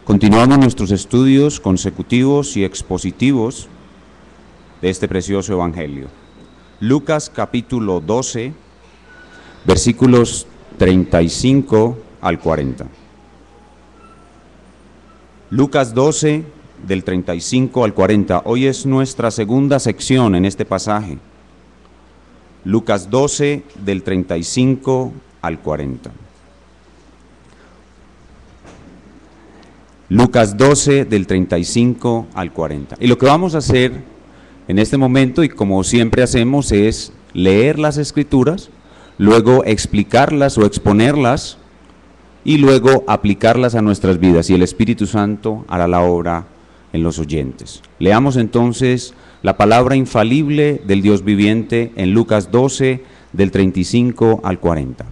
Continuamos nuestros estudios consecutivos y expositivos de este precioso evangelio. Lucas capítulo 12, versículos 35 al 40. Lucas 12, del 35 al 40. Hoy es nuestra segunda sección en este pasaje. Lucas 12, del 35 al 40. Lucas 12, del 35 al 40. Y lo que vamos a hacer en este momento, y como siempre hacemos, es leer las Escrituras, luego explicarlas o exponerlas, y luego aplicarlas a nuestras vidas, y el Espíritu Santo hará la obra en los oyentes. Leamos entonces la palabra infalible del Dios viviente en Lucas 12, del 35 al 40.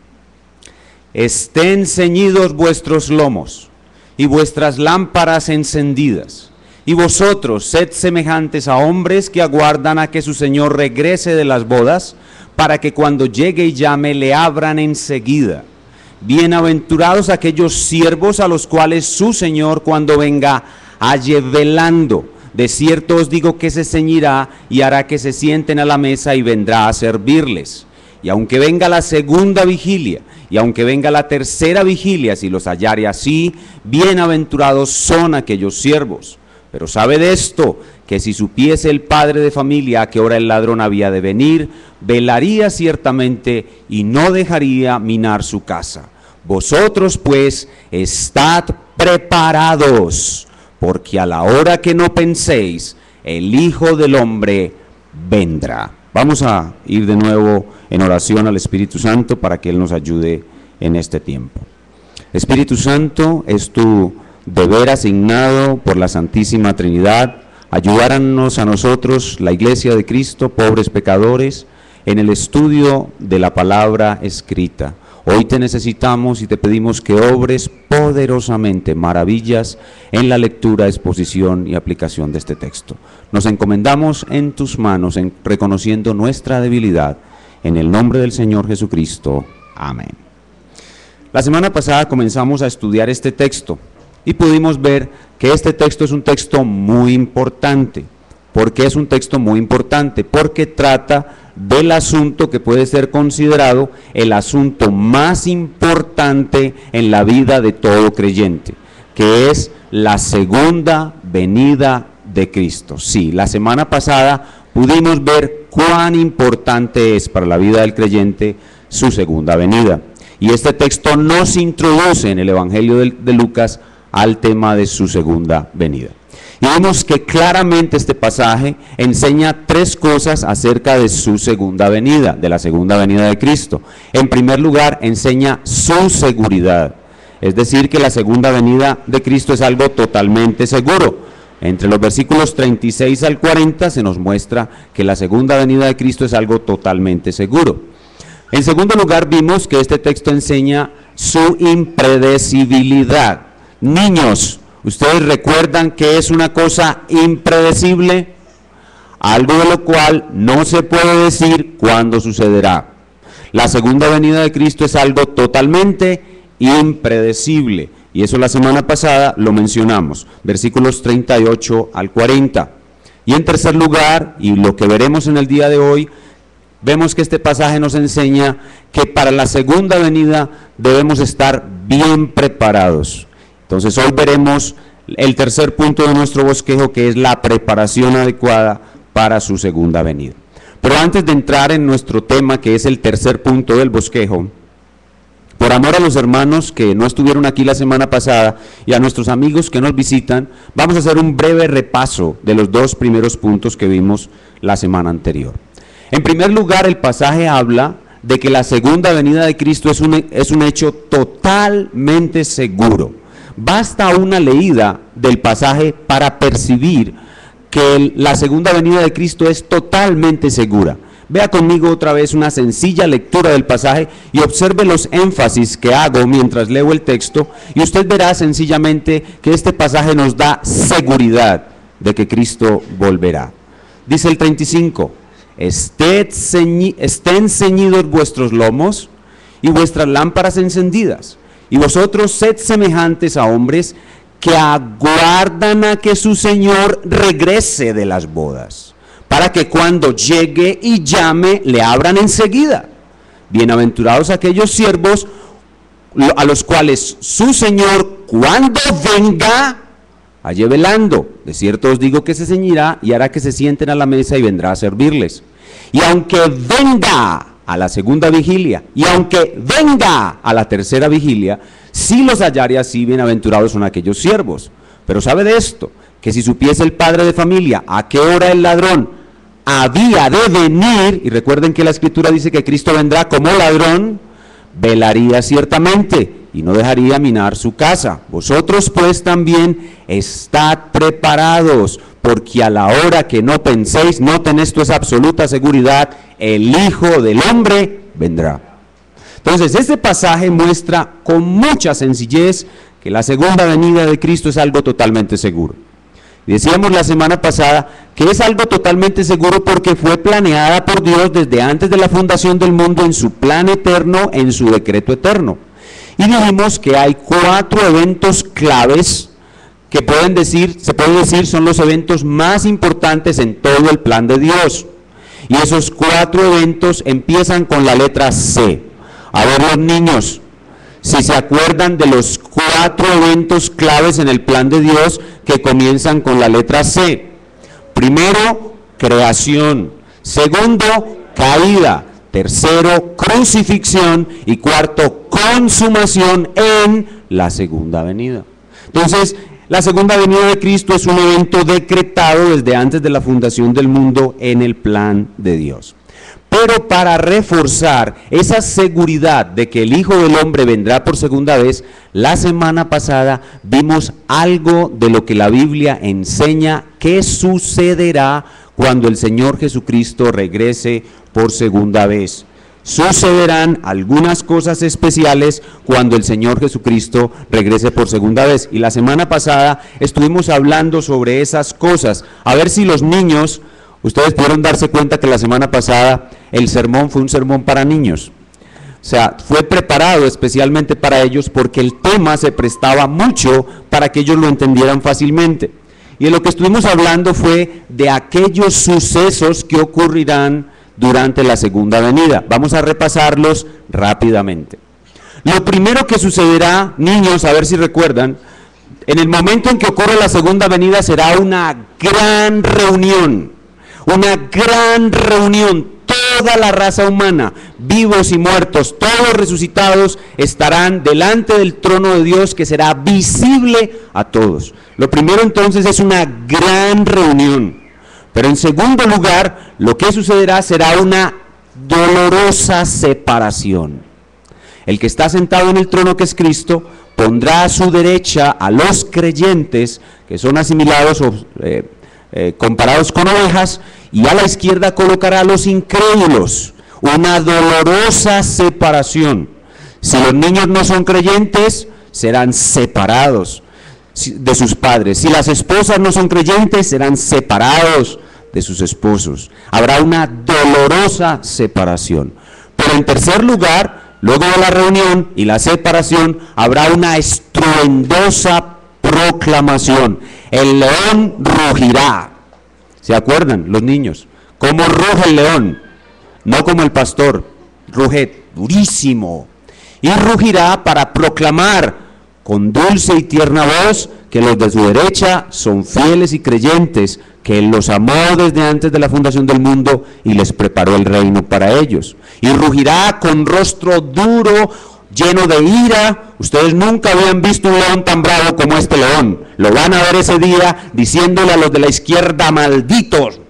Estén ceñidos vuestros lomos y vuestras lámparas encendidas, y vosotros sed semejantes a hombres que aguardan a que su Señor regrese de las bodas, para que cuando llegue y llame le abran enseguida. Bienaventurados aquellos siervos a los cuales su Señor cuando venga halle velando. De cierto os digo que se ceñirá y hará que se sienten a la mesa y vendrá a servirles. Y aunque venga la segunda vigilia, y aunque venga la tercera vigilia, si los hallare así, bienaventurados son aquellos siervos. Pero sabe de esto, que si supiese el padre de familia a qué hora el ladrón había de venir, velaría ciertamente y no dejaría minar su casa. Vosotros pues estad preparados, porque a la hora que no penséis, el Hijo del Hombre vendrá. Vamos a ir de nuevo en oración al Espíritu Santo para que Él nos ayude en este tiempo. Espíritu Santo, es tu deber asignado por la Santísima Trinidad, ayudarnos a nosotros, la Iglesia de Cristo, pobres pecadores, en el estudio de la palabra escrita. Hoy te necesitamos y te pedimos que obres poderosamente maravillas en la lectura, exposición y aplicación de este texto. Nos encomendamos en tus manos, reconociendo nuestra debilidad, en el nombre del Señor Jesucristo. Amén. La semana pasada comenzamos a estudiar este texto y pudimos ver que este texto es un texto muy importante. ¿Por qué es un texto muy importante? Porque trata del asunto que puede ser considerado el asunto más importante en la vida de todo creyente, que es la segunda venida de Cristo. Sí, la semana pasada pudimos ver cuán importante es para la vida del creyente su segunda venida. Y este texto nos introduce en el Evangelio de Lucas al tema de su segunda venida. Y vemos que claramente este pasaje enseña tres cosas acerca de su segunda venida, de la segunda venida de Cristo. En primer lugar, enseña su seguridad, es decir, que la segunda venida de Cristo es algo totalmente seguro. Entre los versículos 36 al 40 se nos muestra que la segunda venida de Cristo es algo totalmente seguro. En segundo lugar, vimos que este texto enseña su impredecibilidad. Niños, ¿ustedes recuerdan que es una cosa impredecible? Algo de lo cual no se puede decir cuándo sucederá. La segunda venida de Cristo es algo totalmente impredecible. Y eso la semana pasada lo mencionamos, versículos 38 al 40. Y en tercer lugar, y lo que veremos en el día de hoy, vemos que este pasaje nos enseña que para la segunda venida debemos estar bien preparados. Entonces hoy veremos el tercer punto de nuestro bosquejo, que es la preparación adecuada para su segunda venida. Pero antes de entrar en nuestro tema, que es el tercer punto del bosquejo, por amor a los hermanos que no estuvieron aquí la semana pasada y a nuestros amigos que nos visitan, vamos a hacer un breve repaso de los dos primeros puntos que vimos la semana anterior. En primer lugar, el pasaje habla de que la segunda venida de Cristo es un hecho totalmente seguro. Basta una leída del pasaje para percibir que la segunda venida de Cristo es totalmente segura. Vea conmigo otra vez una sencilla lectura del pasaje y observe los énfasis que hago mientras leo el texto, y usted verá sencillamente que este pasaje nos da seguridad de que Cristo volverá. Dice el 35, estén ceñidos vuestros lomos y vuestras lámparas encendidas, y vosotros sed semejantes a hombres que aguardan a que su señor regrese de las bodas, para que cuando llegue y llame le abran enseguida. Bienaventurados aquellos siervos a los cuales su señor, cuando venga, halle velando. De cierto os digo que se ceñirá y hará que se sienten a la mesa y vendrá a servirles. Y aunque venga a la segunda vigilia, y aunque venga a la tercera vigilia, si los hallare así, bienaventurados son aquellos siervos. Pero sabe de esto, que si supiese el padre de familia a qué hora el ladrón había de venir, y recuerden que la Escritura dice que Cristo vendrá como ladrón, velaría ciertamente y no dejaría minar su casa. Vosotros pues también estad preparados, porque a la hora que no penséis, noten esto, es absoluta seguridad, el Hijo del Hombre vendrá. Entonces, este pasaje muestra con mucha sencillez que la segunda venida de Cristo es algo totalmente seguro. Decíamos la semana pasada que es algo totalmente seguro porque fue planeada por Dios desde antes de la fundación del mundo en su plan eterno, en su decreto eterno. Y dijimos que hay 4 eventos claves que se puede decir son los eventos más importantes en todo el plan de Dios. Y esos 4 eventos empiezan con la letra C. A ver, los niños, si se acuerdan de los 4 eventos claves en el plan de Dios que comienzan con la letra C. Primero, creación. Segundo, caída. Tercero, crucifixión. Y cuarto, consumación en la segunda venida. Entonces, la segunda venida de Cristo es un evento decretado desde antes de la fundación del mundo en el plan de Dios. Pero para reforzar esa seguridad de que el Hijo del Hombre vendrá por segunda vez, la semana pasada vimos algo de lo que la Biblia enseña que sucederá cuando el Señor Jesucristo regrese por segunda vez. Sucederán algunas cosas especiales cuando el Señor Jesucristo regrese por segunda vez. Y la semana pasada estuvimos hablando sobre esas cosas. A ver si los niños, ustedes pudieron darse cuenta que la semana pasada el sermón fue un sermón para niños. O sea, fue preparado especialmente para ellos porque el tema se prestaba mucho para que ellos lo entendieran fácilmente. Y de lo que estuvimos hablando fue de aquellos sucesos que ocurrirán durante la segunda venida. Vamos a repasarlos rápidamente. Lo primero que sucederá, niños, a ver si recuerdan, en el momento en que ocurre la segunda venida será una gran reunión. Una gran reunión. Toda la raza humana, vivos y muertos, todos resucitados, estarán delante del trono de Dios que será visible a todos. Lo primero entonces es una gran reunión. Pero en segundo lugar, lo que sucederá será una dolorosa separación. El que está sentado en el trono, que es Cristo, pondrá a su derecha a los creyentes, que son asimilados o comparados con ovejas, y a la izquierda colocará a los incrédulos. Una dolorosa separación. Si los niños no son creyentes, serán separados de sus padres. Si las esposas no son creyentes, serán separados de sus esposos. Habrá una dolorosa separación. Pero en tercer lugar, luego de la reunión y la separación, habrá una estruendosa proclamación. El león rugirá. ¿Se acuerdan los niños? ¿Cómo ruge el león? No como el pastor, ruge durísimo. Y rugirá para proclamar con dulce y tierna voz que los de su derecha son fieles y creyentes, que Él los amó desde antes de la fundación del mundo y les preparó el reino para ellos. Y rugirá con rostro duro, lleno de ira. Ustedes nunca habían visto un león tan bravo como este león. Lo van a ver ese día diciéndole a los de la izquierda: malditos,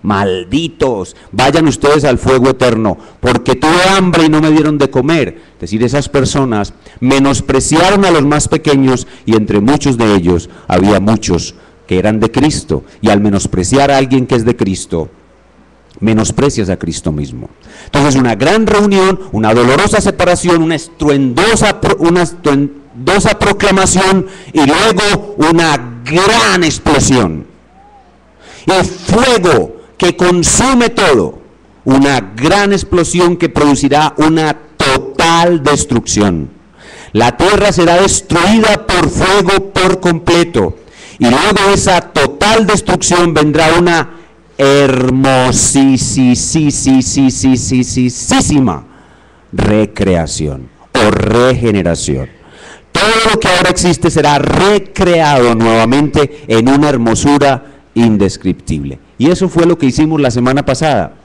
malditos, vayan ustedes al fuego eterno, porque tuve hambre y no me dieron de comer. Es decir, esas personas menospreciaron a los más pequeños, y entre muchos de ellos había muchos que eran de Cristo, y al menospreciar a alguien que es de Cristo, menosprecias a Cristo mismo. Entonces, una gran reunión, una dolorosa separación, una estruendosa proclamación, y luego una gran explosión. El fuego que consume todo, una gran explosión que producirá una total destrucción. La tierra será destruida por fuego por completo. Y luego de esa total destrucción vendrá una hermosísima recreación o regeneración. Todo lo que ahora existe será recreado nuevamente en una hermosura indescriptible. Y eso fue lo que hicimos la semana pasada.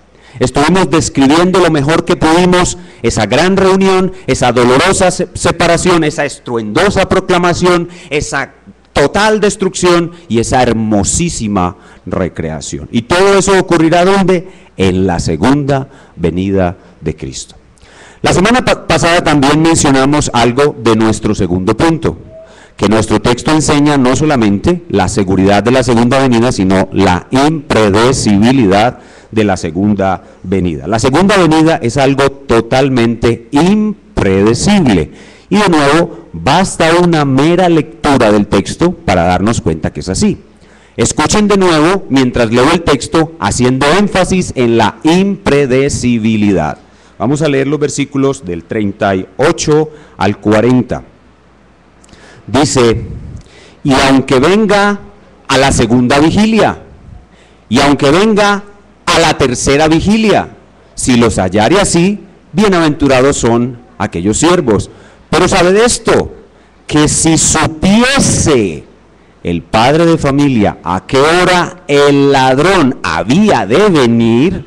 Estuvimos describiendo lo mejor que pudimos esa gran reunión, esa dolorosa separación, esa estruendosa proclamación, esa total destrucción y esa hermosísima recreación. Y todo eso ocurrirá ¿dónde? En la segunda venida de Cristo. La semana pasada también mencionamos algo de nuestro segundo punto, que nuestro texto enseña no solamente la seguridad de la segunda venida, sino la impredecibilidad de la segunda venida. La segunda venida es algo totalmente impredecible. Y de nuevo, basta una mera lectura del texto para darnos cuenta que es así. Escuchen de nuevo mientras leo el texto, haciendo énfasis en la impredecibilidad. Vamos a leer los versículos del 38 al 40. Dice, y aunque venga a la segunda vigilia, y aunque venga a la tercera vigilia, si los hallare así, bienaventurados son aquellos siervos. Pero sabed esto, que si supiese el padre de familia a qué hora el ladrón había de venir,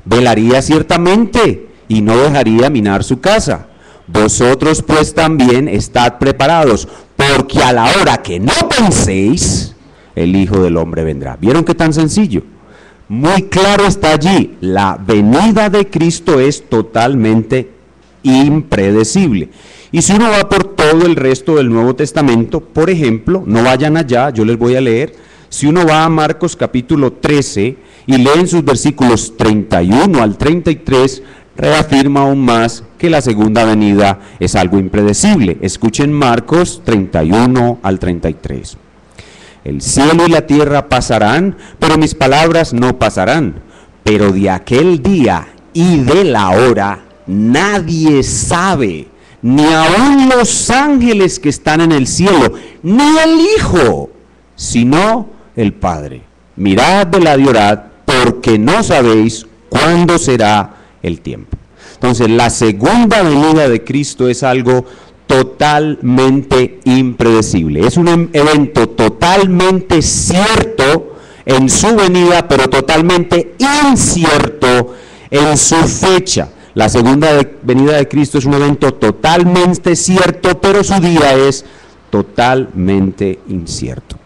velaría ciertamente y no dejaría minar su casa. Vosotros pues también estad preparados, porque a la hora que no penséis, el Hijo del Hombre vendrá. ¿Vieron qué tan sencillo? Muy claro está allí, la venida de Cristo es totalmente impredecible. Y si uno va por todo el resto del Nuevo Testamento, por ejemplo, no vayan allá, yo les voy a leer, si uno va a Marcos capítulo 13 y leen sus versículos 31 al 33, reafirma aún más que la segunda venida es algo impredecible. Escuchen Marcos 31 al 33. El cielo y la tierra pasarán, pero mis palabras no pasarán. Pero de aquel día y de la hora nadie sabe, ni aun los ángeles que están en el cielo, ni el Hijo, sino el Padre. Mirad, velad y orad, porque no sabéis cuándo será el tiempo. Entonces, la segunda venida de Cristo es algo totalmente impredecible. Es un evento totalmente cierto en su venida, pero totalmente incierto en su fecha. La segunda venida de Cristo es un evento totalmente cierto, pero su día es totalmente incierto.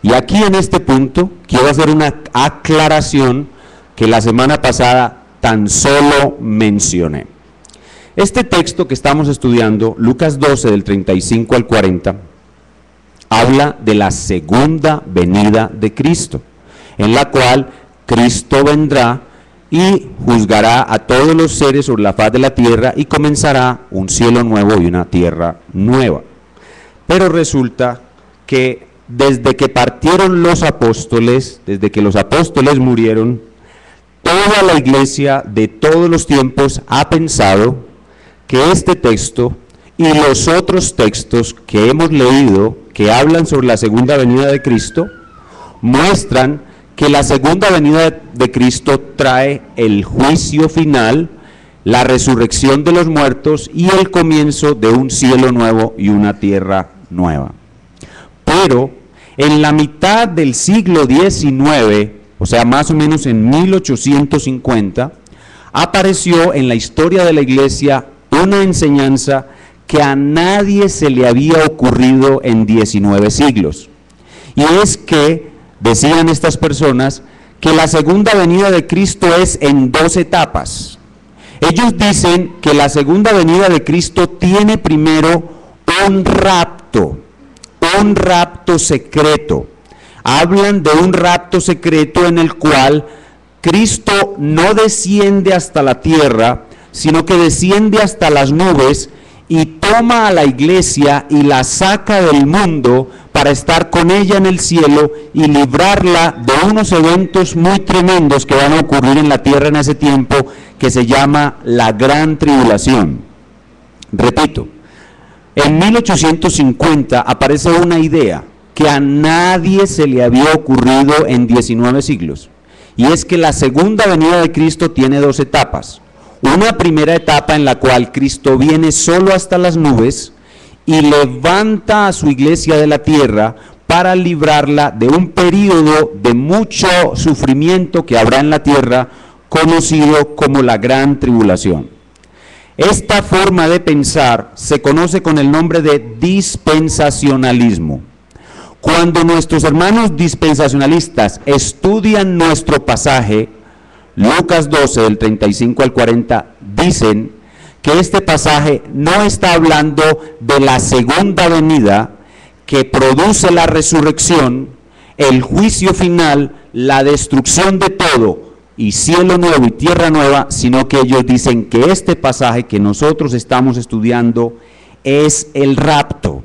Y aquí en este punto quiero hacer una aclaración que la semana pasada tan solo mencioné. Este texto que estamos estudiando, Lucas 12 del 35 al 40, habla de la segunda venida de Cristo, en la cual Cristo vendrá y juzgará a todos los seres sobre la faz de la tierra y comenzará un cielo nuevo y una tierra nueva. Pero resulta que desde que partieron los apóstoles, desde que los apóstoles murieron, toda la iglesia de todos los tiempos ha pensado que este texto y los otros textos que hemos leído que hablan sobre la segunda venida de Cristo muestran que la segunda venida de Cristo trae el juicio final, la resurrección de los muertos y el comienzo de un cielo nuevo y una tierra nueva. Pero en la mitad del siglo XIX, o sea, más o menos en 1850, apareció en la historia de la iglesia una enseñanza que a nadie se le había ocurrido en 19 siglos. Y es que decían estas personas que la segunda venida de Cristo es en 2 etapas. Ellos dicen que la segunda venida de Cristo tiene primero un rapto secreto. Hablan de un rapto secreto en el cual Cristo no desciende hasta la tierra, sino que desciende hasta las nubes y toma a la iglesia y la saca del mundo para estar con ella en el cielo y librarla de unos eventos muy tremendos que van a ocurrir en la tierra en ese tiempo, que se llama la gran tribulación. Repito, En 1850 aparece una idea que a nadie se le había ocurrido en 19 siglos, y es que la segunda venida de Cristo tiene dos etapas. Una primera etapa en la cual Cristo viene solo hasta las nubes y levanta a su iglesia de la tierra para librarla de un período de mucho sufrimiento que habrá en la tierra, conocido como la Gran Tribulación. Esta forma de pensar se conoce con el nombre de dispensacionalismo. Cuando nuestros hermanos dispensacionalistas estudian nuestro pasaje, Lucas 12, del 35 al 40, dicen que este pasaje no está hablando de la segunda venida que produce la resurrección, el juicio final, la destrucción de todo, y cielo nuevo y tierra nueva, sino que ellos dicen que este pasaje que nosotros estamos estudiando es el rapto.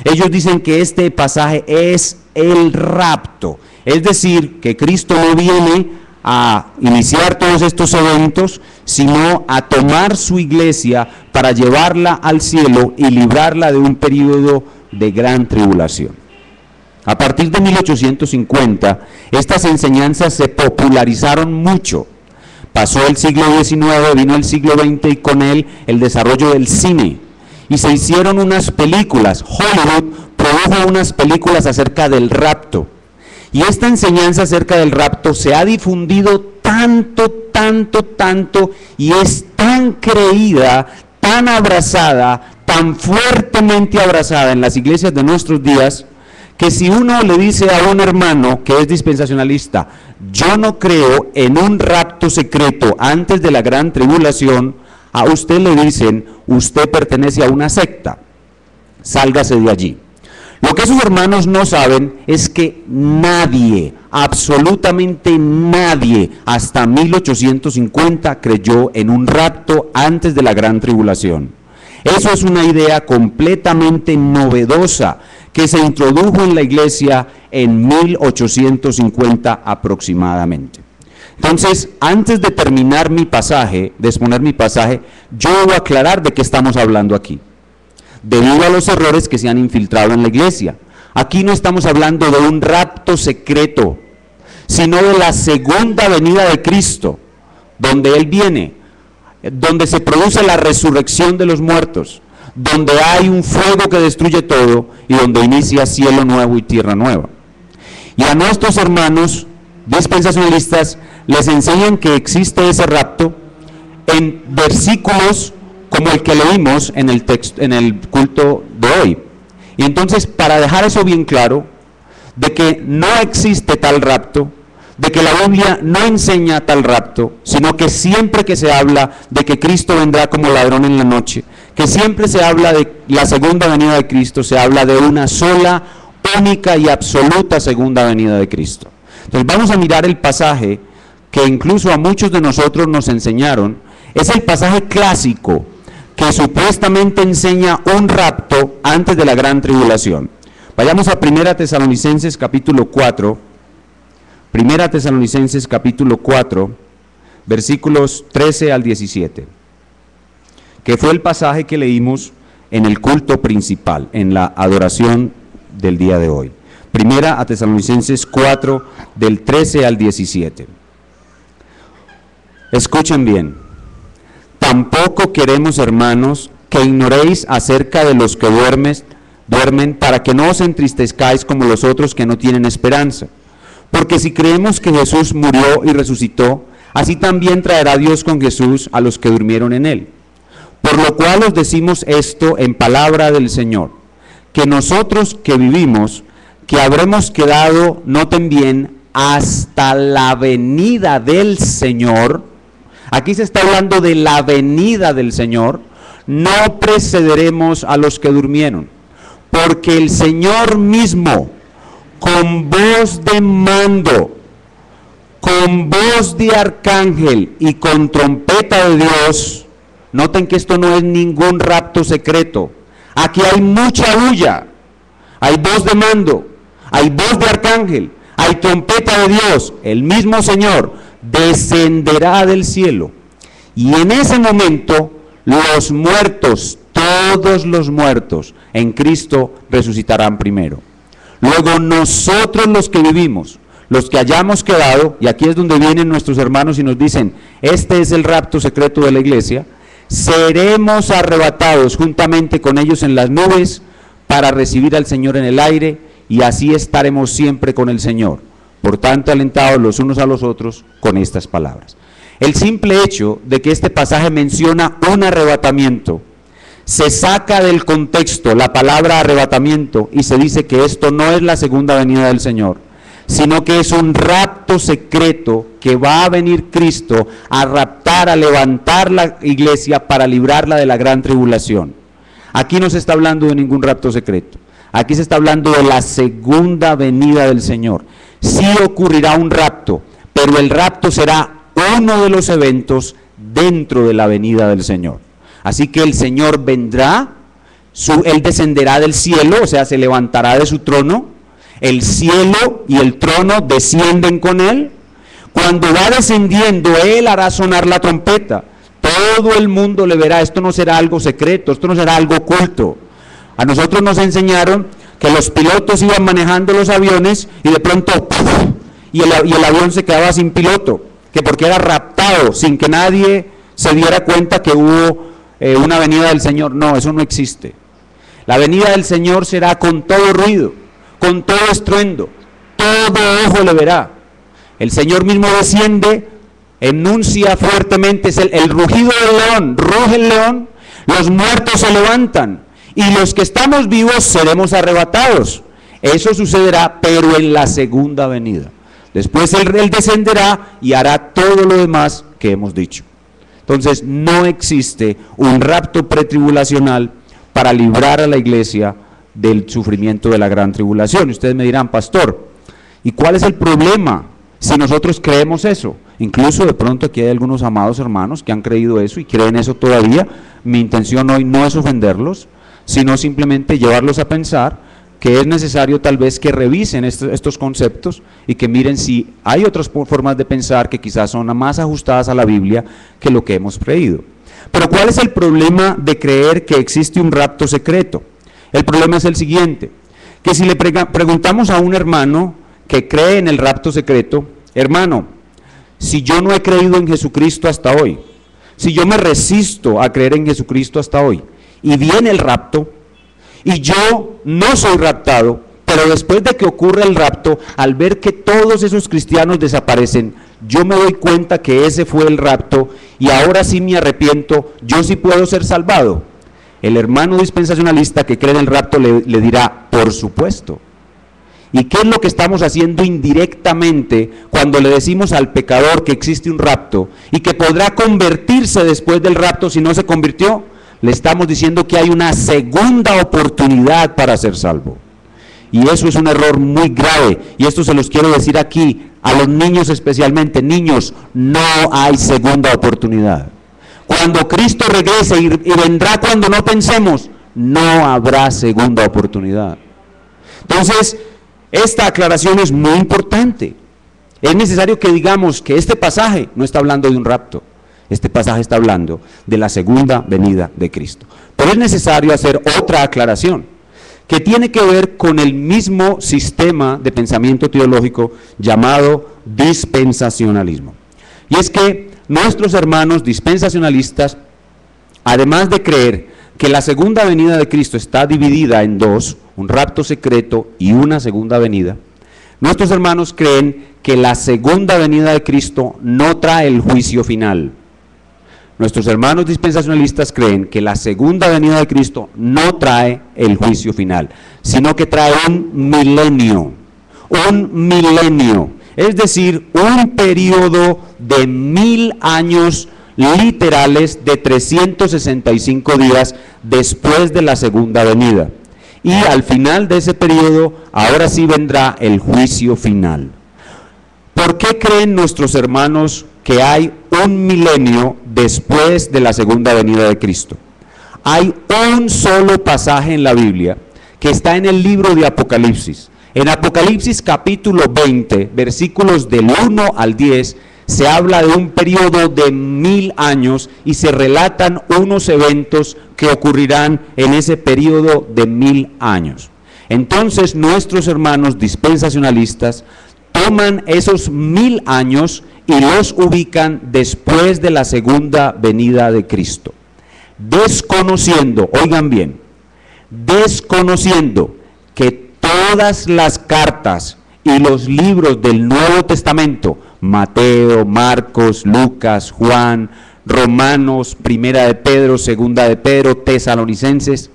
Ellos dicen que este pasaje es el rapto, es decir, que Cristo no viene a iniciar todos estos eventos, sino a tomar su iglesia para llevarla al cielo y librarla de un periodo de gran tribulación. A partir de 1850, estas enseñanzas se popularizaron mucho. Pasó el siglo XIX, vino el siglo XX y con él el desarrollo del cine. Y se hicieron unas películas. Hollywood produjo unas películas acerca del rapto. Y esta enseñanza acerca del rapto se ha difundido tanto, y es tan creída, tan abrazada, tan fuertemente abrazada en las iglesias de nuestros días, que si uno le dice a un hermano que es dispensacionalista, yo no creo en un rapto secreto antes de la gran tribulación, a usted le dicen, usted pertenece a una secta, sálgase de allí. Lo que esos hermanos no saben es que nadie, absolutamente nadie, hasta 1850 creyó en un rapto antes de la gran tribulación. Eso es una idea completamente novedosa que se introdujo en la iglesia en 1850 aproximadamente. Entonces, antes de terminar mi pasaje, de exponer mi pasaje, yo debo aclarar de qué estamos hablando aquí, debido a los errores que se han infiltrado en la iglesia. Aquí no estamos hablando de un rapto secreto, sino de la segunda venida de Cristo, donde Él viene, donde se produce la resurrección de los muertos, donde hay un fuego que destruye todo y donde inicia cielo nuevo y tierra nueva. Y a nuestros hermanos dispensacionalistas les enseñan que existe ese rapto en versículos como el que leímos en el texto, en el culto de hoy. Y entonces, para dejar eso bien claro, de que no existe tal rapto, de que la Biblia no enseña tal rapto, sino que siempre que se habla de que Cristo vendrá como ladrón en la noche, que siempre se habla de la segunda venida de Cristo, se habla de una sola, única y absoluta segunda venida de Cristo. Entonces vamos a mirar el pasaje que incluso a muchos de nosotros nos enseñaron. Es el pasaje clásico que supuestamente enseña un rapto antes de la gran tribulación. Vayamos a 1 Tesalonicenses capítulo 4, 1 Tesalonicenses capítulo 4, versículos 13 al 17, que fue el pasaje que leímos en el culto principal, en la adoración del día de hoy. 1 Tesalonicenses 4, del 13 al 17. Escuchen bien. Tampoco queremos, hermanos, que ignoréis acerca de los que duermen, para que no os entristezcáis como los otros que no tienen esperanza. Porque si creemos que Jesús murió y resucitó, así también traerá Dios con Jesús a los que durmieron en él. Por lo cual os decimos esto en palabra del Señor, que nosotros que vivimos, que habremos quedado, noten bien, hasta la venida del Señor. Aquí se está hablando de la venida del Señor. No precederemos a los que durmieron, porque el Señor mismo, con voz de mando, con voz de arcángel y con trompeta de Dios. Noten que esto no es ningún rapto secreto. Aquí hay mucha bulla, hay voz de mando, hay voz de arcángel, hay trompeta de Dios. El mismo Señor descenderá del cielo, y en ese momento los muertos, todos los muertos en Cristo resucitarán primero. Luego nosotros los que vivimos, los que hayamos quedado, y aquí es donde vienen nuestros hermanos y nos dicen, este es el rapto secreto de la iglesia, seremos arrebatados juntamente con ellos en las nubes para recibir al Señor en el aire, y así estaremos siempre con el Señor. Por tanto, alentados los unos a los otros con estas palabras. El simple hecho de que este pasaje menciona un arrebatamiento, se saca del contexto la palabra arrebatamiento y se dice que esto no es la segunda venida del Señor, sino que es un rapto secreto que va a venir Cristo a raptar, a levantar la iglesia para librarla de la gran tribulación. Aquí no se está hablando de ningún rapto secreto, aquí se está hablando de la segunda venida del Señor. Sí ocurrirá un rapto, pero el rapto será uno de los eventos dentro de la venida del Señor. Así que el Señor vendrá, Él descenderá del cielo, o sea, se levantará de su trono, el cielo y el trono descienden con Él. Cuando va descendiendo, Él hará sonar la trompeta, todo el mundo le verá. Esto no será algo secreto, esto no será algo oculto. A nosotros nos enseñaron que los pilotos iban manejando los aviones y de pronto ¡puf! y el avión se quedaba sin piloto, que porque era raptado sin que nadie se diera cuenta que hubo una venida del Señor. No, eso no existe. La venida del Señor será con todo ruido, con todo estruendo, todo ojo le verá. El Señor mismo desciende, enuncia fuertemente, es el rugido del león, ruge el león, los muertos se levantan y los que estamos vivos seremos arrebatados. Eso sucederá, pero en la segunda venida. Después Él descenderá y hará todo lo demás que hemos dicho. Entonces no existe un rapto pretribulacional para librar a la iglesia del sufrimiento de la gran tribulación. Y ustedes me dirán, pastor, ¿y cuál es el problema si nosotros creemos eso? Incluso de pronto aquí hay algunos amados hermanos que han creído eso y creen eso todavía. Mi intención hoy no es ofenderlos, sino simplemente llevarlos a pensar que es necesario tal vez que revisen estos conceptos y que miren si hay otras formas de pensar que quizás son más ajustadas a la Biblia que lo que hemos creído. Pero ¿cuál es el problema de creer que existe un rapto secreto? El problema es el siguiente, que si le preguntamos a un hermano que cree en el rapto secreto, hermano, si yo no he creído en Jesucristo hasta hoy, si yo me resisto a creer en Jesucristo hasta hoy, y viene el rapto, y yo no soy raptado, pero después de que ocurre el rapto, al ver que todos esos cristianos desaparecen, yo me doy cuenta que ese fue el rapto, y ahora sí me arrepiento, yo sí puedo ser salvado. El hermano dispensacionalista que cree en el rapto le dirá, por supuesto. ¿Y qué es lo que estamos haciendo indirectamente cuando le decimos al pecador que existe un rapto y que podrá convertirse después del rapto si no se convirtió? Le estamos diciendo que hay una segunda oportunidad para ser salvo. Y eso es un error muy grave, y esto se los quiero decir aquí, a los niños especialmente. Niños, no hay segunda oportunidad. Cuando Cristo regrese y vendrá cuando no pensemos, no habrá segunda oportunidad. Entonces, esta aclaración es muy importante. Es necesario que digamos que este pasaje no está hablando de un rapto. Este pasaje está hablando de la segunda venida de Cristo. Pero es necesario hacer otra aclaración, que tiene que ver con el mismo sistema de pensamiento teológico llamado dispensacionalismo. Y es que nuestros hermanos dispensacionalistas, además de creer que la segunda venida de Cristo está dividida en dos, un rapto secreto y una segunda venida, nuestros hermanos creen que la segunda venida de Cristo no trae el juicio final. Nuestros hermanos dispensacionalistas creen que la segunda venida de Cristo no trae el juicio final, sino que trae un milenio, es decir, un periodo de 1000 años literales de 365 días después de la segunda venida. Y al final de ese periodo, ahora sí vendrá el juicio final. ¿Por qué creen nuestros hermanos que hay un milenio después de la segunda venida de Cristo? Hay un solo pasaje en la Biblia que está en el libro de Apocalipsis. En Apocalipsis capítulo 20, versículos del 1 al 10, se habla de un periodo de 1000 años y se relatan unos eventos que ocurrirán en ese periodo de 1000 años. Entonces nuestros hermanos dispensacionalistas toman esos 1000 años y los ubican después de la segunda venida de Cristo, desconociendo, oigan bien, desconociendo que todas las cartas y los libros del Nuevo Testamento, Mateo, Marcos, Lucas, Juan, Romanos, Primera de Pedro, Segunda de Pedro, Tesalonicenses,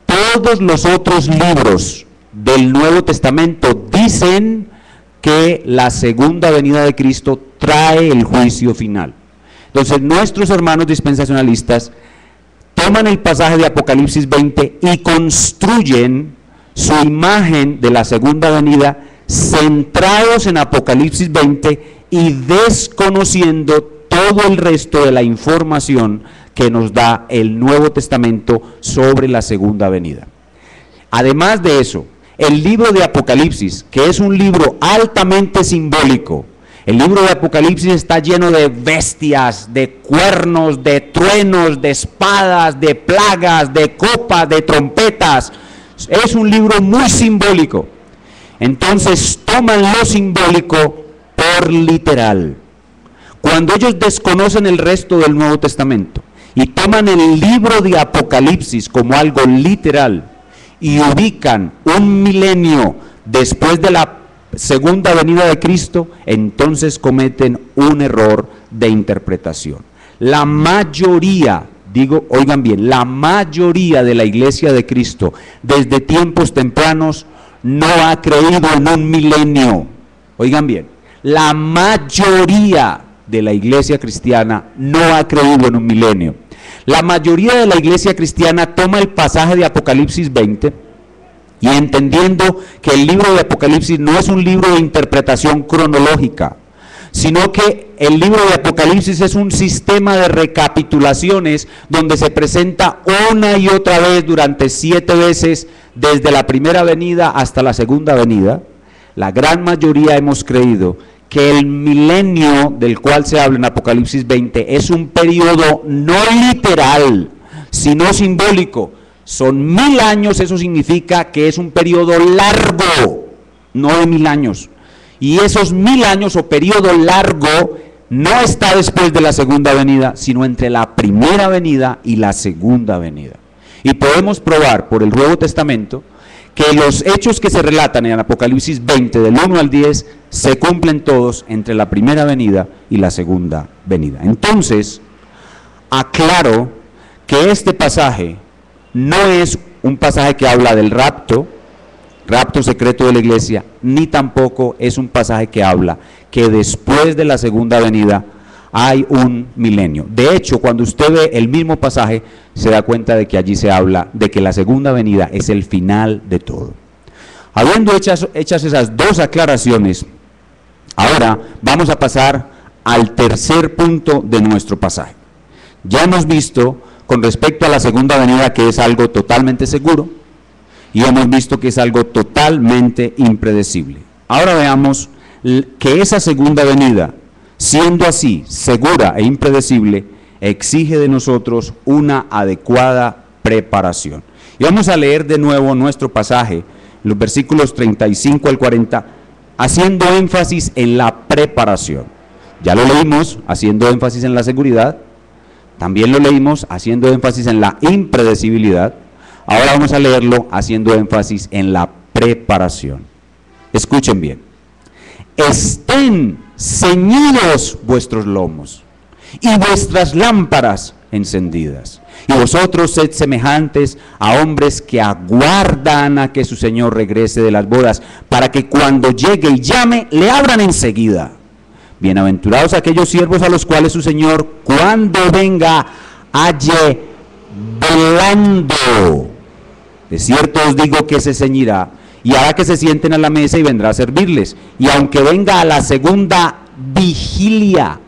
todos los otros libros del Nuevo Testamento dicen que la segunda venida de Cristo trae el juicio final. Entonces nuestros hermanos dispensacionalistas toman el pasaje de Apocalipsis 20 y construyen su imagen de la segunda venida centrados en Apocalipsis 20 y desconociendo todo el resto de la información que nos da el Nuevo Testamento sobre la segunda venida. Además de eso, el libro de Apocalipsis, que es un libro altamente simbólico, el libro de Apocalipsis está lleno de bestias, de cuernos, de truenos, de espadas, de plagas, de copas, de trompetas. Es un libro muy simbólico. Entonces toman lo simbólico por literal. Cuando ellos desconocen el resto del Nuevo Testamento y toman el libro de Apocalipsis como algo literal y ubican un milenio después de la segunda venida de Cristo, entonces cometen un error de interpretación. La mayoría, oigan bien, la mayoría de la iglesia de Cristo desde tiempos tempranos no ha creído en un milenio. Oigan bien, la mayoría de la iglesia cristiana no ha creído en un milenio. La mayoría de la iglesia cristiana toma el pasaje de Apocalipsis 20 y entendiendo que el libro de Apocalipsis no es un libro de interpretación cronológica, sino que el libro de Apocalipsis es un sistema de recapitulaciones donde se presenta una y otra vez durante 7 veces desde la primera venida hasta la segunda venida. La gran mayoría hemos creído que el milenio del cual se habla en Apocalipsis 20 es un periodo no literal, sino simbólico. Son 1000 años, eso significa que es un periodo largo, no de 1000 años. Y esos 1000 años o periodo largo no está después de la segunda venida, sino entre la primera venida y la segunda venida. Y podemos probar por el Nuevo Testamento que los hechos que se relatan en Apocalipsis 20, del 1 al 10, se cumplen todos entre la primera venida y la segunda venida. Entonces, aclaro que este pasaje no es un pasaje que habla del rapto secreto de la iglesia, ni tampoco es un pasaje que habla que después de la segunda venida hay un milenio. De hecho, cuando usted ve el mismo pasaje, se da cuenta de que allí se habla de que la segunda venida es el final de todo. Habiendo hechas esas dos aclaraciones, ahora vamos a pasar al tercer punto de nuestro pasaje. Ya hemos visto con respecto a la segunda venida que es algo totalmente seguro y hemos visto que es algo totalmente impredecible. Ahora veamos que esa segunda venida, siendo así segura e impredecible, exige de nosotros una adecuada preparación. Y vamos a leer de nuevo nuestro pasaje, los versículos 35 al 40, haciendo énfasis en la preparación. Ya lo leímos haciendo énfasis en la seguridad, también lo leímos haciendo énfasis en la impredecibilidad. Ahora vamos a leerlo haciendo énfasis en la preparación. Escuchen bien. Estén ceñidos vuestros lomos y vuestras lámparas encendidas. Y vosotros sed semejantes a hombres que aguardan a que su Señor regrese de las bodas, para que cuando llegue y llame, le abran enseguida. Bienaventurados aquellos siervos a los cuales su Señor, cuando venga, halle velando. De cierto os digo que se ceñirá y hará que se sienten a la mesa y vendrá a servirles. Y aunque venga a la segunda vigilia,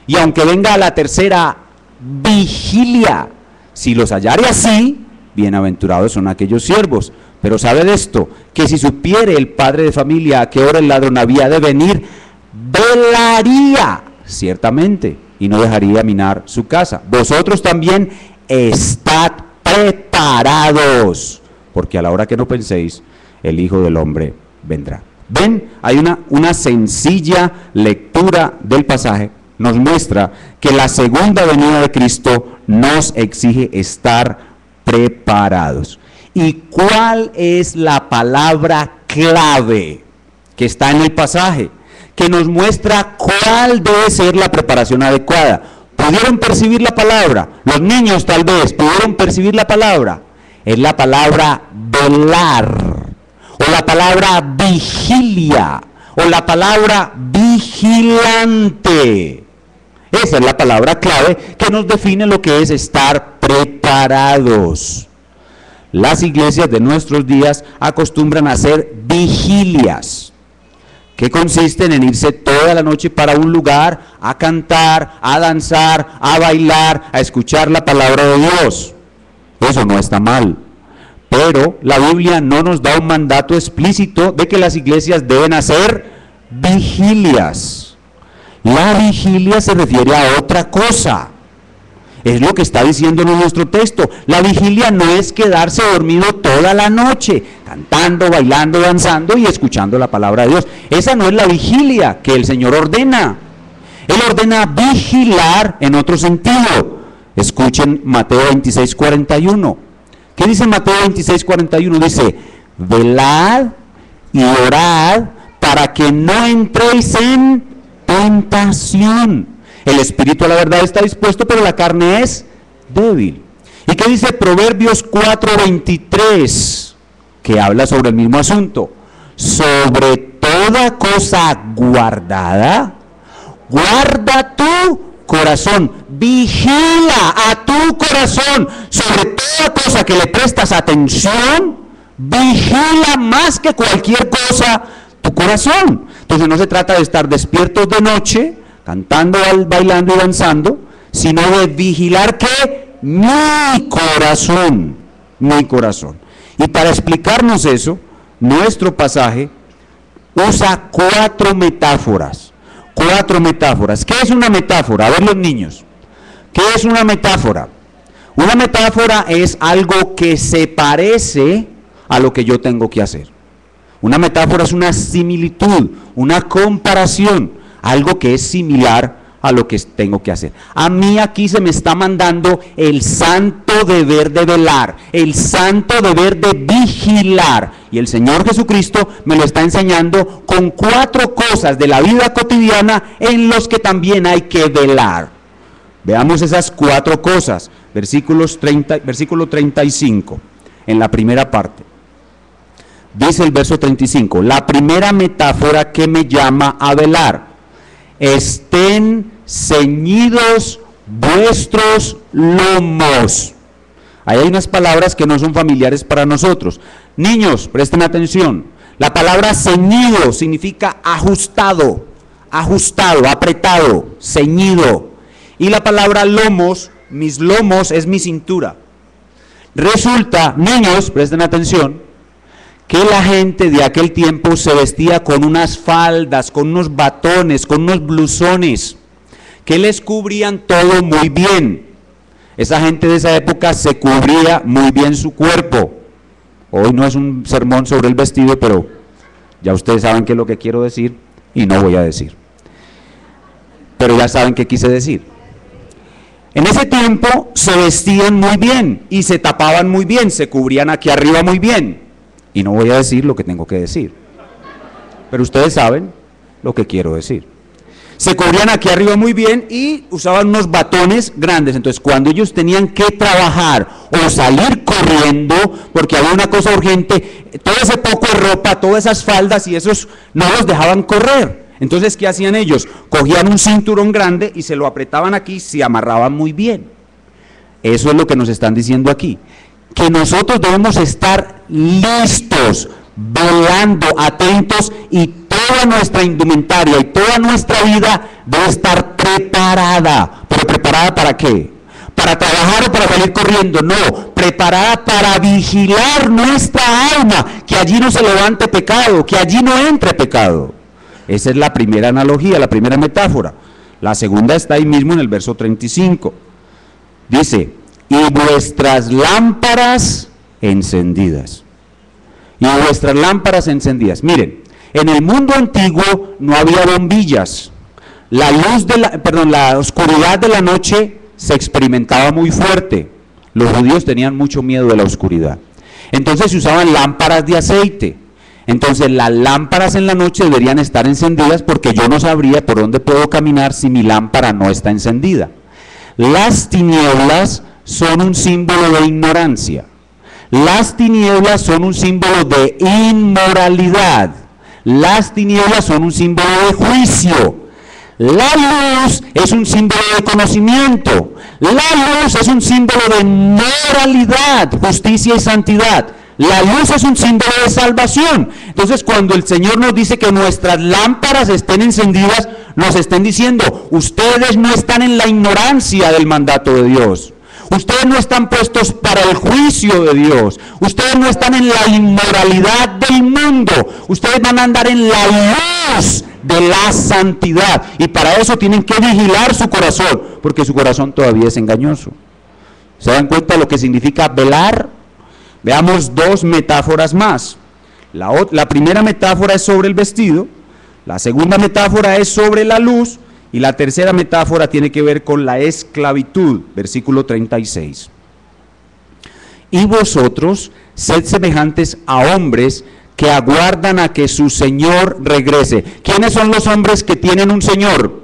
y aunque venga a la tercera vigilia, si los hallare así, bienaventurados son aquellos siervos. Pero sabe de esto, que si supiere el padre de familia a qué hora el ladrón había de venir, velaría ciertamente y no dejaría minar su casa. Vosotros también estad preparados, porque a la hora que no penséis, el Hijo del Hombre vendrá. ¿Ven? Hay una sencilla lectura del pasaje, nos muestra que la segunda venida de Cristo nos exige estar preparados. ¿Y cuál es la palabra clave que está en el pasaje? Que nos muestra cuál debe ser la preparación adecuada. ¿Pudieron percibir la palabra? Los niños tal vez, ¿pudieron percibir la palabra? Es la palabra velar, o la palabra vigilia, o la palabra vigilante. Esa es la palabra clave que nos define lo que es estar preparados. Las iglesias de nuestros días acostumbran a hacer vigilias, que consisten en irse toda la noche para un lugar a cantar, a danzar, a bailar, a escuchar la palabra de Dios. Eso no está mal, pero la Biblia no nos da un mandato explícito de que las iglesias deben hacer vigilias. La vigilia se refiere a otra cosa. Es lo que está diciéndonos nuestro texto. La vigilia no es quedarse dormido toda la noche, cantando, bailando, danzando y escuchando la palabra de Dios. Esa no es la vigilia que el Señor ordena. Él ordena vigilar en otro sentido. Escuchen Mateo 26:41. ¿Qué dice Mateo 26:41? Dice, velad y orad para que no entréis en tentación. El espíritu a la verdad está dispuesto, pero la carne es débil. ¿Y qué dice Proverbios 4:23? Que habla sobre el mismo asunto. Sobre toda cosa guardada, guarda tu corazón. Vigila a tu corazón. Sobre toda cosa que le prestas atención, vigila más que cualquier cosa tu corazón. Entonces no se trata de estar despiertos de noche, cantando, bailando y danzando, sino de vigilar que mi corazón. Y para explicarnos eso, nuestro pasaje usa cuatro metáforas. ¿Qué es una metáfora? A ver, los niños, ¿qué es una metáfora? Una metáfora es algo que se parece a lo que yo tengo que hacer. Una metáfora es una similitud, una comparación, algo que es similar a lo que tengo que hacer. A mí aquí se me está mandando el santo deber de velar, el santo deber de vigilar. Y el Señor Jesucristo me lo está enseñando con cuatro cosas de la vida cotidiana en los que también hay que velar. Veamos esas cuatro cosas. Versículo 35, en la primera parte. Dice el verso 35, la primera metáfora que me llama a velar: estén ceñidos vuestros lomos. Ahí hay unas palabras que no son familiares para nosotros. Niños, presten atención. La palabra ceñido significa ajustado, apretado, ceñido. Y la palabra lomos, mis lomos, es mi cintura. Resulta, niños, presten atención, que la gente de aquel tiempo se vestía con unas faldas, con unos batones, con unos blusones, que les cubrían todo muy bien. Esa gente de esa época se cubría muy bien su cuerpo. Hoy no es un sermón sobre el vestido, pero ya ustedes saben qué es lo que quiero decir y no voy a decir. Pero ya saben qué quise decir. En ese tiempo se vestían muy bien y se tapaban muy bien, se cubrían aquí arriba muy bien. Y no voy a decir lo que tengo que decir, pero ustedes saben lo que quiero decir. Se cubrían aquí arriba muy bien y usaban unos batones grandes. Entonces cuando ellos tenían que trabajar o salir corriendo, porque había una cosa urgente, todo ese poco de ropa, todas esas faldas y esos no los dejaban correr. Entonces, ¿qué hacían ellos? Cogían un cinturón grande y se lo apretaban aquí, se amarraban muy bien. Eso es lo que nos están diciendo aquí. Que nosotros debemos estar listos, velando, atentos, y toda nuestra indumentaria y toda nuestra vida debe estar preparada. ¿Pero preparada para qué? ¿Para trabajar o para salir corriendo? No, preparada para vigilar nuestra alma, que allí no se levante pecado, que allí no entre pecado. Esa es la primera analogía, la primera metáfora. La segunda está ahí mismo en el verso 35. Dice, y vuestras lámparas encendidas. Y vuestras lámparas encendidas. Miren, en el mundo antiguo no había bombillas. La oscuridad de la noche se experimentaba muy fuerte. Los judíos tenían mucho miedo de la oscuridad. Entonces se usaban lámparas de aceite. Entonces las lámparas en la noche deberían estar encendidas porque yo no sabría por dónde puedo caminar si mi lámpara no está encendida. Las tinieblas son un símbolo de ignorancia. Las tinieblas son un símbolo de inmoralidad. Las tinieblas son un símbolo de juicio. La luz es un símbolo de conocimiento. La luz es un símbolo de moralidad, justicia y santidad. La luz es un símbolo de salvación. Entonces, cuando el Señor nos dice que nuestras lámparas estén encendidas, nos estén diciendo, ustedes no están en la ignorancia del mandato de Dios. Ustedes no están puestos para el juicio de Dios. Ustedes no están en la inmoralidad del mundo. Ustedes van a andar en la luz de la santidad. Y para eso tienen que vigilar su corazón, porque su corazón todavía es engañoso. ¿Se dan cuenta de lo que significa velar? Veamos dos metáforas más. La primera metáfora es sobre el vestido. La segunda metáfora es sobre la luz. Y la tercera metáfora tiene que ver con la esclavitud, versículo 36. Y vosotros sed semejantes a hombres que aguardan a que su Señor regrese. ¿Quiénes son los hombres que tienen un Señor?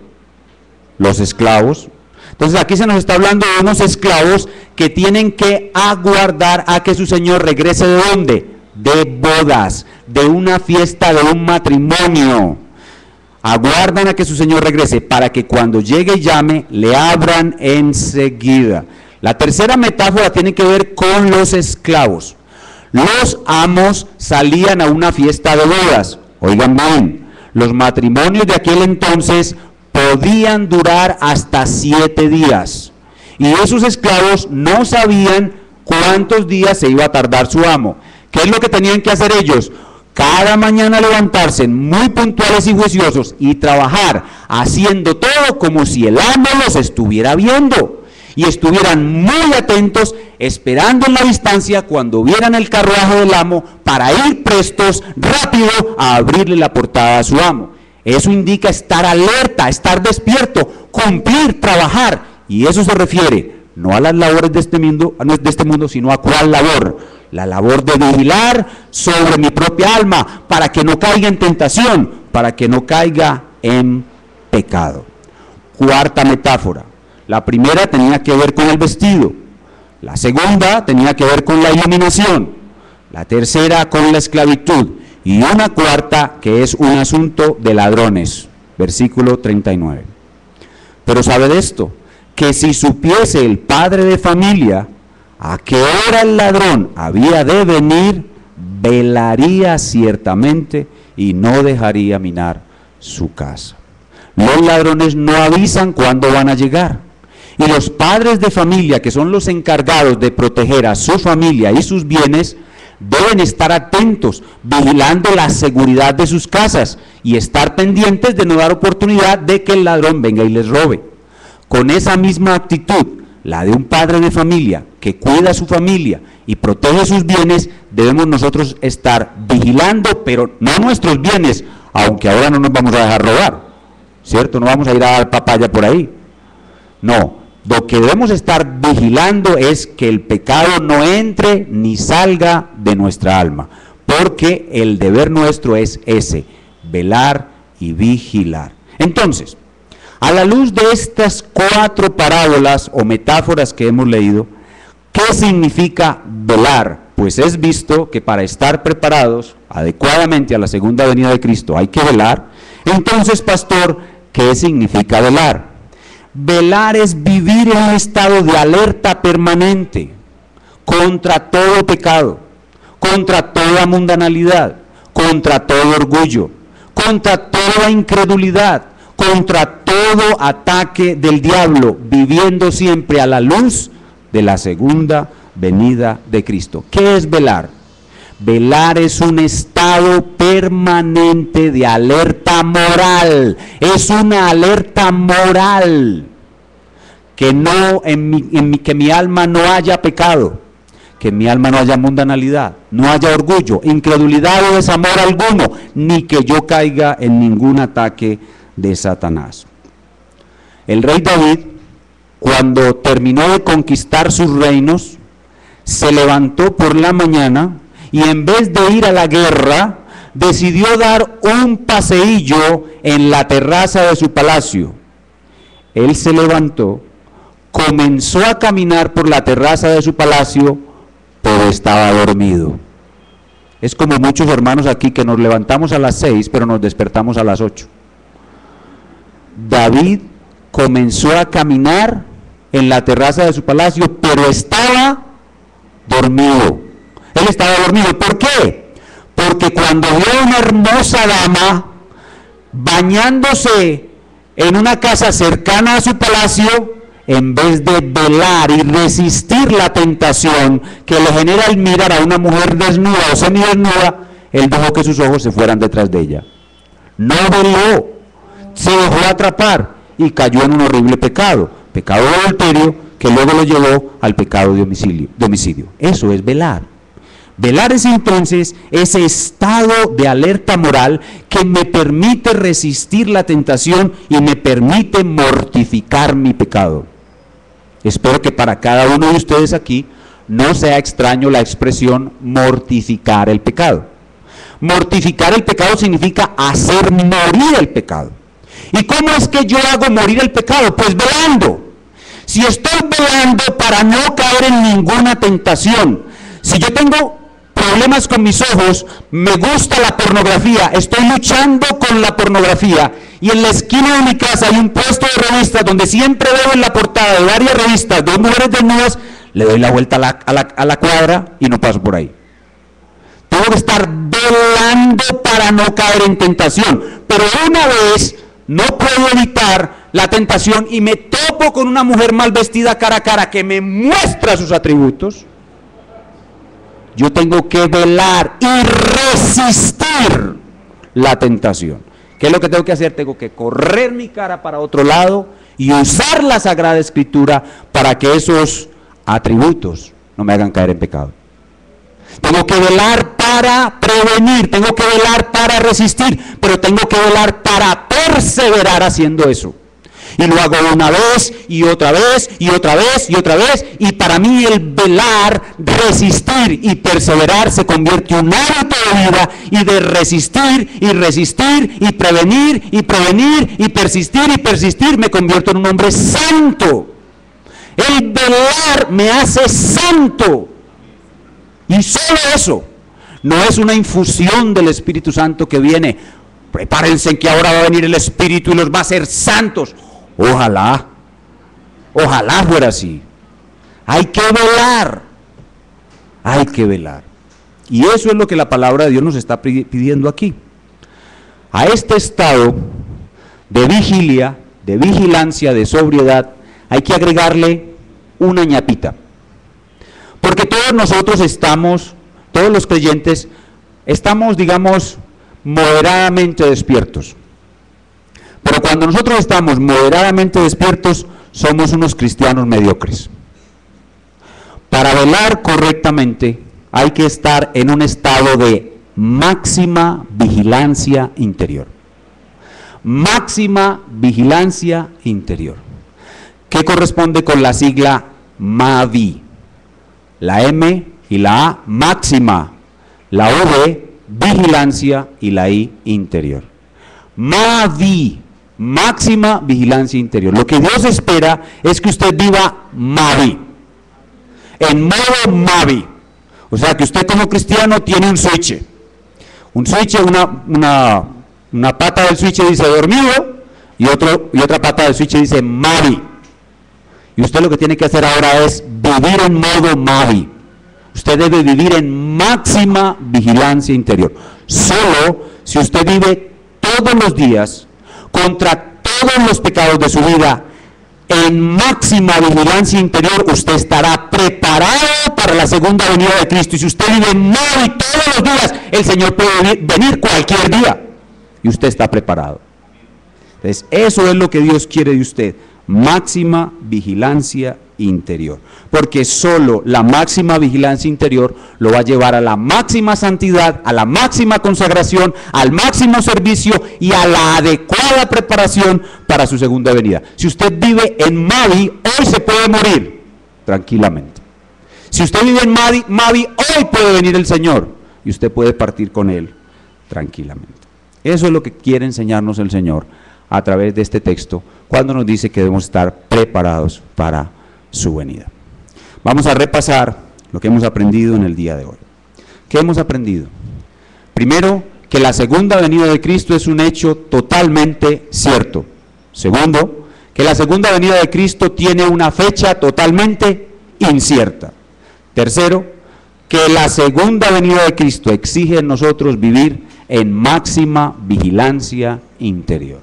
Los esclavos. Entonces aquí se nos está hablando de unos esclavos que tienen que aguardar a que su Señor regrese. ¿De dónde? De bodas, de una fiesta, de un matrimonio. Aguardan a que su Señor regrese para que cuando llegue y llame, le abran enseguida. La tercera metáfora tiene que ver con los esclavos. Los amos salían a una fiesta de bodas. Oigan bien, los matrimonios de aquel entonces podían durar hasta 7 días. Y esos esclavos no sabían cuántos días se iba a tardar su amo. ¿Qué es lo que tenían que hacer ellos? Cada mañana levantarse muy puntuales y juiciosos y trabajar haciendo todo como si el amo los estuviera viendo y estuvieran muy atentos esperando en la distancia cuando vieran el carruaje del amo para ir prestos rápido a abrirle la portada a su amo. Eso indica estar alerta, estar despierto, cumplir, trabajar, y eso se refiere no a las labores de este mundo, sino a cuál labor. La labor de vigilar sobre mi propia alma para que no caiga en tentación, para que no caiga en pecado. Cuarta metáfora. La primera tenía que ver con el vestido. La segunda tenía que ver con la iluminación. La tercera con la esclavitud. Y una cuarta que es un asunto de ladrones. Versículo 39. Pero sabe de esto, que si supiese el padre de familia a qué hora el ladrón había de venir, velaría ciertamente y no dejaría minar su casa. Los ladrones no avisan cuándo van a llegar. Y los padres de familia, que son los encargados de proteger a su familia y sus bienes, deben estar atentos, vigilando la seguridad de sus casas y estar pendientes de no dar oportunidad de que el ladrón venga y les robe. Con esa misma actitud, la de un padre de familia que cuida a su familia y protege sus bienes, debemos nosotros estar vigilando, pero no nuestros bienes, aunque ahora no nos vamos a dejar robar, ¿cierto? No vamos a ir a dar papaya por ahí. No, lo que debemos estar vigilando es que el pecado no entre ni salga de nuestra alma, porque el deber nuestro es ese, velar y vigilar. Entonces, a la luz de estas 4 parábolas o metáforas que hemos leído, ¿qué significa velar? Pues es visto que para estar preparados adecuadamente a la segunda venida de Cristo hay que velar. Entonces, pastor, ¿qué significa velar? Velar es vivir en un estado de alerta permanente contra todo pecado, contra toda mundanalidad, contra todo orgullo, contra toda incredulidad, contra todo ataque del diablo, viviendo siempre a la luz de la segunda venida de Cristo. ¿Qué es velar? Velar es un estado permanente de alerta moral. Es una alerta moral. Que no que mi alma no haya pecado, que en mi alma no haya mundanalidad, no haya orgullo, incredulidad o desamor alguno, ni que yo caiga en ningún ataque de Satanás. El rey David, cuando terminó de conquistar sus reinos, se levantó por la mañana y en vez de ir a la guerra, decidió dar un paseillo en la terraza de su palacio. Él se levantó, comenzó a caminar por la terraza de su palacio, pero estaba dormido. Es como muchos hermanos aquí que nos levantamos a las 6, pero nos despertamos a las 8. David comenzó a caminar en la terraza de su palacio, pero estaba dormido. Él estaba dormido. ¿Por qué? Porque cuando vio a una hermosa dama bañándose en una casa cercana a su palacio, en vez de velar y resistir la tentación que le genera el mirar a una mujer desnuda o semidesnuda, él dejó que sus ojos se fueran detrás de ella. No veló, se dejó atrapar y cayó en un horrible pecado, pecado de adulterio, que luego lo llevó al pecado de homicidio. Eso es velar. Velar es entonces ese estado de alerta moral que me permite resistir la tentación y me permite mortificar mi pecado. Espero que para cada uno de ustedes aquí no sea extraño la expresión mortificar el pecado. Mortificar el pecado significa hacer morir el pecado. ¿Y cómo es que yo hago morir el pecado? Pues velando. Si estoy velando para no caer en ninguna tentación, si yo tengo problemas con mis ojos, me gusta la pornografía, estoy luchando con la pornografía, y en la esquina de mi casa hay un puesto de revistas donde siempre veo en la portada de varias revistas de mujeres desnudas, le doy la vuelta a la cuadra y no paso por ahí. Tengo que estar velando para no caer en tentación, pero una vez no puedo evitar la tentación y me topo con una mujer mal vestida cara a cara que me muestra sus atributos. Yo tengo que velar y resistir la tentación. ¿Qué es lo que tengo que hacer? Tengo que correr mi cara para otro lado y usar la Sagrada Escritura para que esos atributos no me hagan caer en pecado. Tengo que velar para prevenir, tengo que velar para resistir, pero tengo que velar para perseverar haciendo eso. Y lo hago una vez y otra vez y otra vez y otra vez, y para mí el velar, resistir y perseverar se convierte en un hábito de vida, y de resistir y resistir y prevenir y prevenir y persistir me convierto en un hombre santo. El velar me hace santo. Y solo eso, no es una infusión del Espíritu Santo que viene. Prepárense que ahora va a venir el Espíritu y los va a hacer santos. Ojalá fuera así. Hay que velar. Y eso es lo que la palabra de Dios nos está pidiendo aquí. A este estado de vigilia, de vigilancia, de sobriedad, hay que agregarle una ñapita. Porque todos nosotros todos los creyentes, estamos, digamos, moderadamente despiertos. Pero cuando nosotros estamos moderadamente despiertos, somos unos cristianos mediocres. Para velar correctamente, hay que estar en un estado de máxima vigilancia interior. Máxima vigilancia interior. ¿Qué corresponde con la sigla MAVI? La M y la A, máxima. La O de vigilancia y la I, interior. MAVI, máxima vigilancia interior. Lo que Dios espera es que usted viva MAVI, en modo MAVI. O sea, que usted como cristiano tiene un switch, una pata del switch dice dormido y otra pata del switch dice MAVI. Y usted lo que tiene que hacer ahora es vivir en modo MAVI. Usted debe vivir en máxima vigilancia interior. Solo si usted vive todos los días contra todos los pecados de su vida en máxima vigilancia interior, usted estará preparado para para la segunda venida de Cristo. Y si usted vive en Mavi todos los días, el Señor puede venir cualquier día. Y usted está preparado. Entonces, eso es lo que Dios quiere de usted. Máxima vigilancia interior. Porque solo la máxima vigilancia interior lo va a llevar a la máxima santidad, a la máxima consagración, al máximo servicio y a la adecuada preparación para su segunda venida. Si usted vive en Mavi, hoy se puede morir tranquilamente. Si usted vive en Mavi, hoy puede venir el Señor y usted puede partir con Él tranquilamente. Eso es lo que quiere enseñarnos el Señor a través de este texto, cuando nos dice que debemos estar preparados para su venida. Vamos a repasar lo que hemos aprendido en el día de hoy. ¿Qué hemos aprendido? Primero, que la segunda venida de Cristo es un hecho totalmente cierto. Segundo, que la segunda venida de Cristo tiene una fecha totalmente incierta. Tercero, que la segunda venida de Cristo exige en nosotros vivir en máxima vigilancia interior.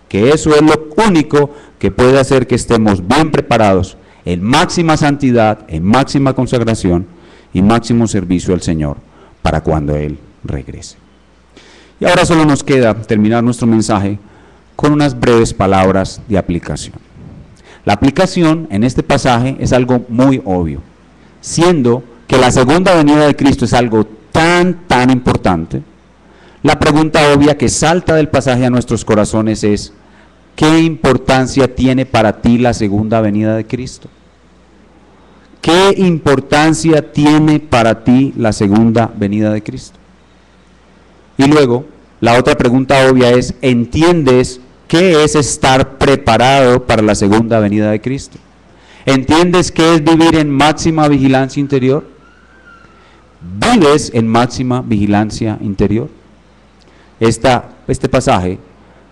Que eso es lo único que puede hacer que estemos bien preparados en máxima santidad, en máxima consagración y máximo servicio al Señor para cuando Él regrese. Y ahora solo nos queda terminar nuestro mensaje con unas breves palabras de aplicación. La aplicación en este pasaje es algo muy obvio, siendo que la segunda venida de Cristo es algo tan importante. La pregunta obvia que salta del pasaje a nuestros corazones es: ¿qué importancia tiene para ti la segunda venida de Cristo? ¿Qué importancia tiene para ti la segunda venida de Cristo? Y luego, la otra pregunta obvia es: ¿entiendes qué es estar preparado para la segunda venida de Cristo? ¿Entiendes qué es vivir en máxima vigilancia interior? ¿Vives en máxima vigilancia interior? Este pasaje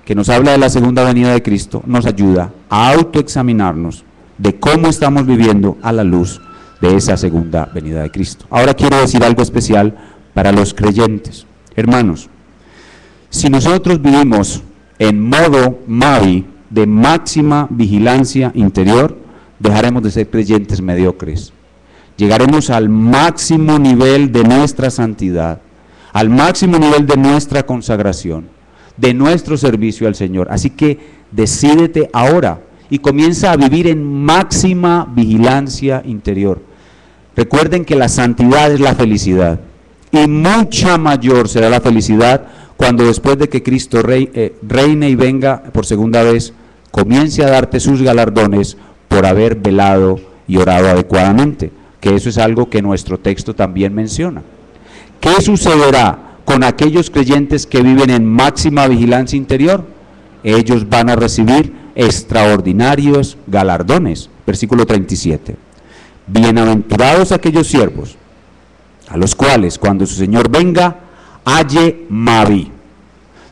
que nos habla de la segunda venida de Cristo nos ayuda a autoexaminarnos de cómo estamos viviendo a la luz de esa segunda venida de Cristo. Ahora quiero decir algo especial para los creyentes. Hermanos, si nosotros vivimos en modo Mavi de máxima vigilancia interior, dejaremos de ser creyentes mediocres. Llegaremos al máximo nivel de nuestra santidad, al máximo nivel de nuestra consagración, de nuestro servicio al Señor. Así que decídete ahora y comienza a vivir en máxima vigilancia interior. Recuerden que la santidad es la felicidad, y mucha mayor será la felicidad cuando, después de que Cristo reine y venga por segunda vez, comience a darte sus galardones por haber velado y orado adecuadamente, que eso es algo que nuestro texto también menciona. ¿Qué sucederá con aquellos creyentes que viven en máxima vigilancia interior? Ellos van a recibir extraordinarios galardones. Versículo 37. Bienaventurados aquellos siervos a los cuales, cuando su Señor venga, halle Mavi.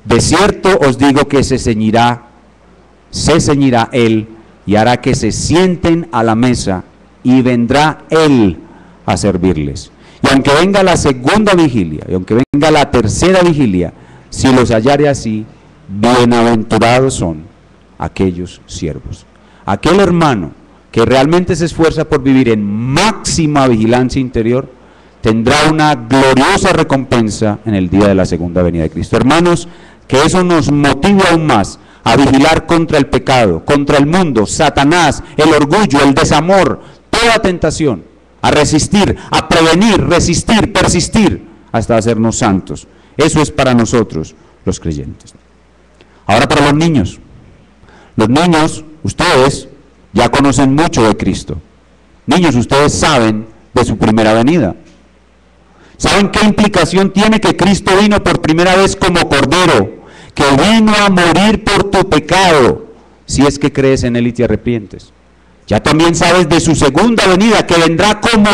De cierto os digo que se ceñirá Él y hará que se sienten a la mesa, y vendrá Él a servirles. Y aunque venga la segunda vigilia, y aunque venga la tercera vigilia, si los hallare así, bienaventurados son aquellos siervos. Aquel hermano que realmente se esfuerza por vivir en máxima vigilancia interior, tendrá una gloriosa recompensa en el día de la segunda venida de Cristo. Hermanos, que eso nos motive aún más a vigilar contra el pecado, contra el mundo, Satanás, el orgullo, el desamor, toda tentación, a resistir, a prevenir, resistir, persistir, hasta hacernos santos. Eso es para nosotros, los creyentes. Ahora, para los niños. Los niños, ustedes ya conocen mucho de Cristo. Niños, ustedes saben de su primera venida. ¿Saben qué implicación tiene que Cristo vino por primera vez como Cordero? Que vino a morir por tu pecado, si es que crees en Él y te arrepientes. Ya también sabes de su segunda venida, que vendrá como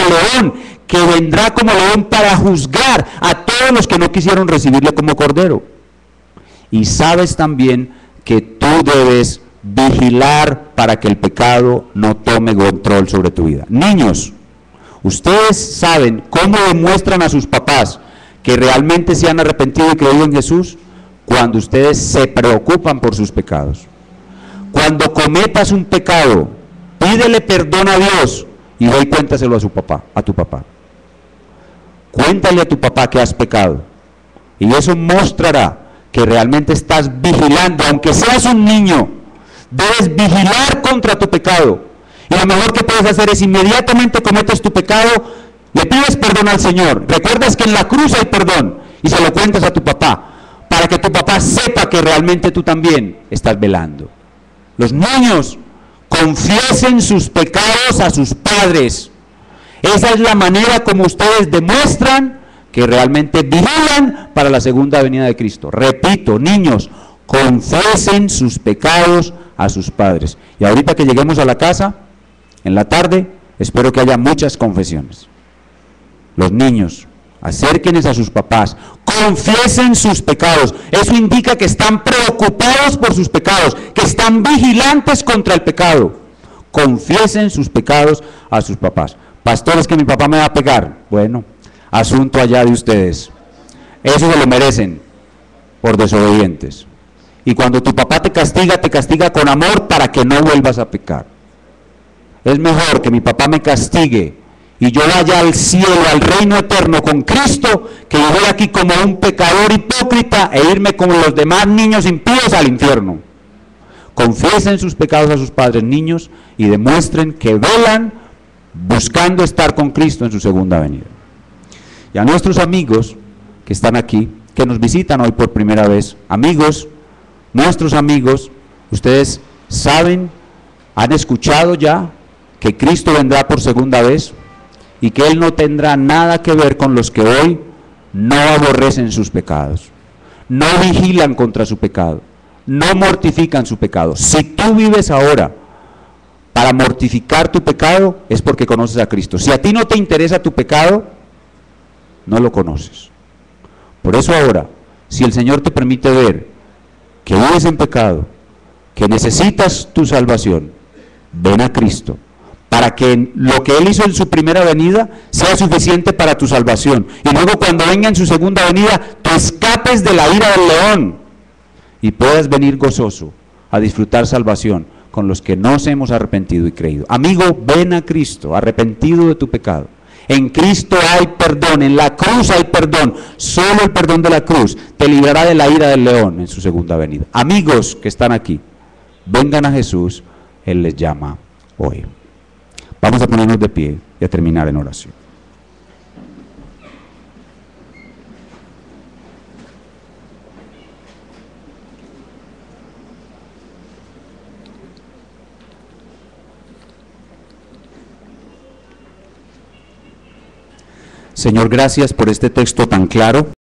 león para juzgar a todos los que no quisieron recibirle como Cordero. Y sabes también que tú debes vigilar para que el pecado no tome control sobre tu vida. Niños, ustedes saben cómo demuestran a sus papás que realmente se han arrepentido y creído en Jesús, cuando ustedes se preocupan por sus pecados. Cuando cometas un pecado, pídele perdón a Dios y ve y cuéntaselo a su papá, a tu papá. Cuéntale a tu papá que has pecado. Y eso mostrará que realmente estás vigilando, aunque seas un niño, debes vigilar contra tu pecado. Y lo mejor que puedes hacer es inmediatamente cometes tu pecado, le pides perdón al Señor. Recuerdas que en la cruz hay perdón y se lo cuentas a tu papá, para que tu papá sepa que realmente tú también estás velando. Los niños confiesen sus pecados a sus padres. Esa es la manera como ustedes demuestran que realmente vigilan para la segunda venida de Cristo. Repito, niños, confiesen sus pecados a sus padres. Y ahorita que lleguemos a la casa, en la tarde, espero que haya muchas confesiones. Los niños, acérquense a sus papás, confiesen sus pecados. Eso indica que están preocupados por sus pecados, que están vigilantes contra el pecado. Confiesen sus pecados a sus papás. Pastores, que mi papá me va a pegar. Bueno, asunto allá de ustedes. Eso se lo merecen por desobedientes. Y cuando tu papá te castiga con amor para que no vuelvas a pecar. Es mejor que mi papá me castigue y yo vaya al cielo, al reino eterno con Cristo, que yo voy aquí como un pecador hipócrita e irme con los demás niños impíos al infierno. Confiesen sus pecados a sus padres, niños, y demuestren que velan buscando estar con Cristo en su segunda venida. Y a nuestros amigos que están aquí, que nos visitan hoy por primera vez, amigos, nuestros amigos, ustedes saben, han escuchado ya que Cristo vendrá por segunda vez y que Él no tendrá nada que ver con los que hoy no aborrecen sus pecados, no vigilan contra su pecado, no mortifican su pecado. Si tú vives ahora para mortificar tu pecado, es porque conoces a Cristo. Si a ti no te interesa tu pecado, no lo conoces. Por eso ahora, si el Señor te permite ver que vives en pecado, que necesitas tu salvación, ven a Cristo, para que lo que Él hizo en su primera venida sea suficiente para tu salvación. Y luego cuando venga en su segunda venida, tú escapes de la ira del león y puedas venir gozoso a disfrutar salvación con los que nos hemos arrepentido y creído. Amigo, ven a Cristo, arrepentido de tu pecado. En Cristo hay perdón, en la cruz hay perdón. Solo el perdón de la cruz te librará de la ira del león en su segunda venida. Amigos que están aquí, vengan a Jesús, Él les llama hoy. Vamos a ponernos de pie y a terminar en oración. Señor, gracias por este texto tan claro.